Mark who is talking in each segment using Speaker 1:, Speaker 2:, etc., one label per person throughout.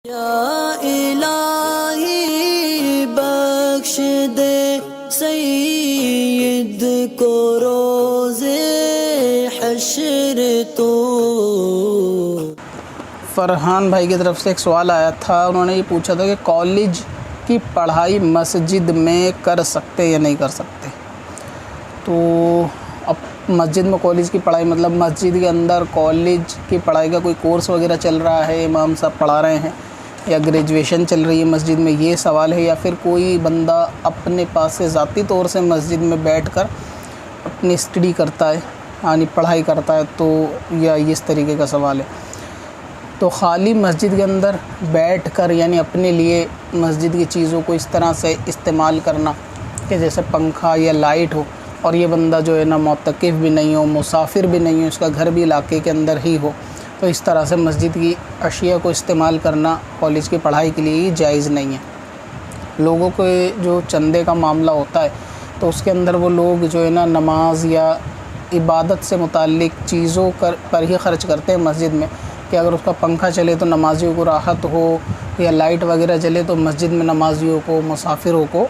Speaker 1: یا الہی بخش دے سید کو روز حشر تو۔
Speaker 2: فرحان بھائی کی طرف سے ایک سوال آیا تھا، انہوں نے یہ پوچھا تھا کہ کالج کی پڑھائی مسجد میں کر سکتے یا نہیں کر سکتے؟ تو اب مسجد میں کالج کی پڑھائی مطلب مسجد کے اندر کالج کی پڑھائی کا کوئی کورس وغیرہ چل رہا ہے، امام صاحب پڑھا رہے ہیں، یا گریجویشن چل رہی ہے مسجد میں، یہ سوال ہے، یا پھر کوئی بندہ اپنے پاس سے ذاتی طور سے مسجد میں بیٹھ کر اپنی اسٹڈی کرتا ہے، یعنی پڑھائی کرتا ہے، تو یا اس طریقے کا سوال ہے۔ تو خالی مسجد کے اندر بیٹھ کر یعنی اپنے لیے مسجد کی چیزوں کو اس طرح سے استعمال کرنا کہ جیسے پنکھا یا لائٹ ہو، اور یہ بندہ جو ہے نا معتکف بھی نہیں ہو، مسافر بھی نہیں ہو، اس کا گھر بھی علاقے کے اندر ہی ہو، تو اس طرح سے مسجد کی اشیاء کو استعمال کرنا کالج کی پڑھائی کے لیے جائز نہیں ہے۔ لوگوں کو جو چندے کا معاملہ ہوتا ہے تو اس کے اندر وہ لوگ جو ہے نا نماز یا عبادت سے متعلق چیزوں پر ہی خرچ کرتے ہیں مسجد میں، کہ اگر اس کا پنکھا چلے تو نمازیوں کو راحت ہو، یا لائٹ وغیرہ چلے تو مسجد میں نمازیوں کو، مسافروں کو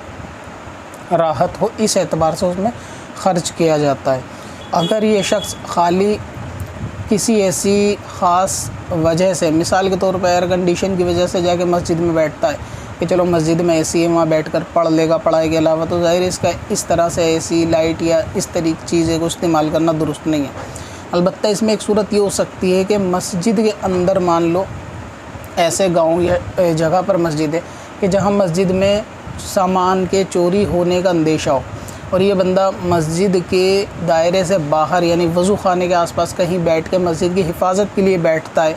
Speaker 2: راحت ہو، اس اعتبار سے اس میں خرچ کیا جاتا ہے۔ اگر یہ شخص خالی کسی ایسی خاص وجہ سے، مثال کے طور پر ایئر کنڈیشن کی وجہ سے جا کے مسجد میں بیٹھتا ہے کہ چلو مسجد میں اے سی ہے، وہاں بیٹھ کر پڑھ لے گا پڑھائی کے علاوہ، تو ظاہر اس کا اس طرح سے اے سی، لائٹ یا اس طریقے چیزیں کو استعمال کرنا درست نہیں ہے۔ البتہ اس میں ایک صورت یہ ہو سکتی ہے کہ مسجد کے اندر مان لو ایسے گاؤں یا جگہ پر مسجد ہے کہ جہاں مسجد میں سامان کے چوری ہونے کا اندیشہ ہو، اور یہ بندہ مسجد کے دائرے سے باہر یعنی وضو خانے کے آس پاس کہیں بیٹھ کے مسجد کی حفاظت کے لیے بیٹھتا ہے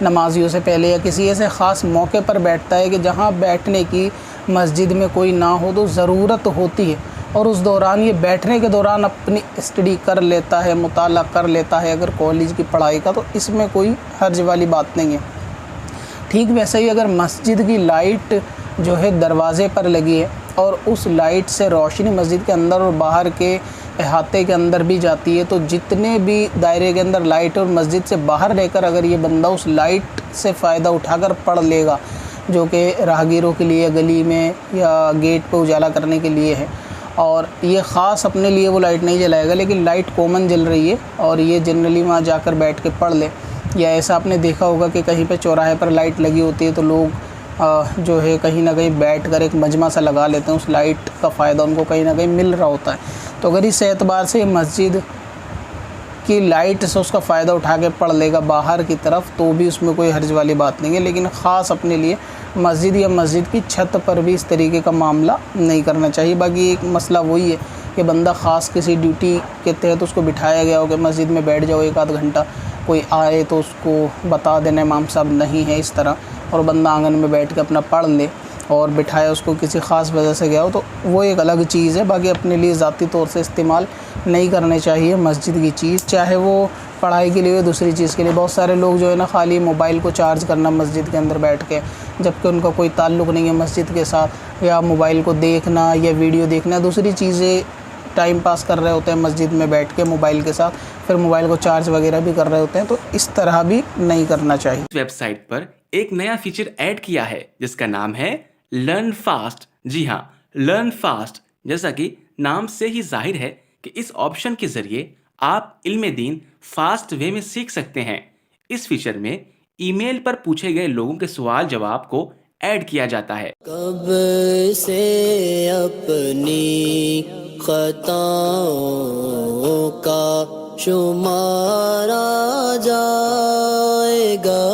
Speaker 2: نمازیوں سے پہلے، یا کسی ایسے خاص موقع پر بیٹھتا ہے کہ جہاں بیٹھنے کی مسجد میں کوئی نہ ہو تو ضرورت ہوتی ہے، اور اس دوران یہ بیٹھنے کے دوران اپنی اسٹڈی کر لیتا ہے، مطالعہ کر لیتا ہے اگر کالج کی پڑھائی کا، تو اس میں کوئی حرج والی بات نہیں ہے۔ ٹھیک ویسے ہی اگر مسجد کی لائٹ جو ہے دروازے پر لگی ہے اور اس لائٹ سے روشنی مسجد کے اندر اور باہر کے احاطے کے اندر بھی جاتی ہے، تو جتنے بھی دائرے کے اندر لائٹ اور مسجد سے باہر رہ کر اگر یہ بندہ اس لائٹ سے فائدہ اٹھا کر پڑھ لے گا، جو کہ راہگیروں کے لیے گلی میں یا گیٹ پہ اجالا کرنے کے لیے ہے، اور یہ خاص اپنے لیے وہ لائٹ نہیں جلائے گا، لیکن لائٹ کامن جل رہی ہے اور یہ جنرلی وہاں جا کر بیٹھ کے پڑھ لے، یا ایسا آپ نے دیکھا ہوگا کہ کہیں پہ چوراہے پر لائٹ لگی ہوتی ہے تو لوگ جو ہے کہیں نہ کہیں بیٹھ کر ایک مجمع سا لگا لیتے ہیں، اس لائٹ کا فائدہ ان کو کہیں نہ کہیں مل رہا ہوتا ہے۔ تو اگر اس اعتبار سے مسجد کی لائٹ سے اس کا فائدہ اٹھا کے پڑھ لے گا باہر کی طرف، تو بھی اس میں کوئی حرج والی بات نہیں ہے، لیکن خاص اپنے لیے مسجد یا مسجد کی چھت پر بھی اس طریقے کا معاملہ نہیں کرنا چاہیے۔ باقی ایک مسئلہ وہی ہے کہ بندہ خاص کسی ڈیوٹی کے تحت اس کو بٹھایا گیا ہو کہ مسجد میں بیٹھ جاؤ ایک آدھ گھنٹہ، کوئی آئے تو اس کو بتا دینا امام صاحب نہیں ہے اس طرح، اور بندہ آنگن میں بیٹھ کے اپنا پڑھ لے، اور بٹھایا اس کو کسی خاص وجہ سے گیا ہو تو وہ ایک الگ چیز ہے۔ باقی اپنے لیے ذاتی طور سے استعمال نہیں کرنے چاہیے مسجد کی چیز، چاہے وہ پڑھائی کے لیے یا دوسری چیز کے لیے۔ بہت سارے لوگ جو ہے نا خالی موبائل کو چارج کرنا مسجد کے اندر بیٹھ کے، جبکہ ان کا کوئی تعلق نہیں ہے مسجد کے ساتھ، یا موبائل کو دیکھنا یا ویڈیو دیکھنا، دوسری چیزیں ٹائم پاس کر رہے ہوتے ہیں مسجد میں بیٹھ کے موبائل کے ساتھ، پھر موبائل کو چارج وغیرہ بھی کر رہے ہوتے ہیں، تو اس طرح بھی نہیں کرنا چاہیے۔
Speaker 3: ویب سائٹ پر ایک نیا فیچر ایڈ کیا ہے جس کا نام ہے لرن فاسٹ۔ جی ہاں، لرن فاسٹ، جیسا کہ نام سے ہی ظاہر ہے کہ اس آپشن کے ذریعے آپ علم دین فاسٹ وے میں سیکھ سکتے ہیں۔ اس فیچر میں ای میل پر پوچھے گئے لوگوں کے سوال جواب کو ایڈ کیا جاتا ہے۔
Speaker 1: کب سے اپنی خطاؤں کا شمارا جائے گا،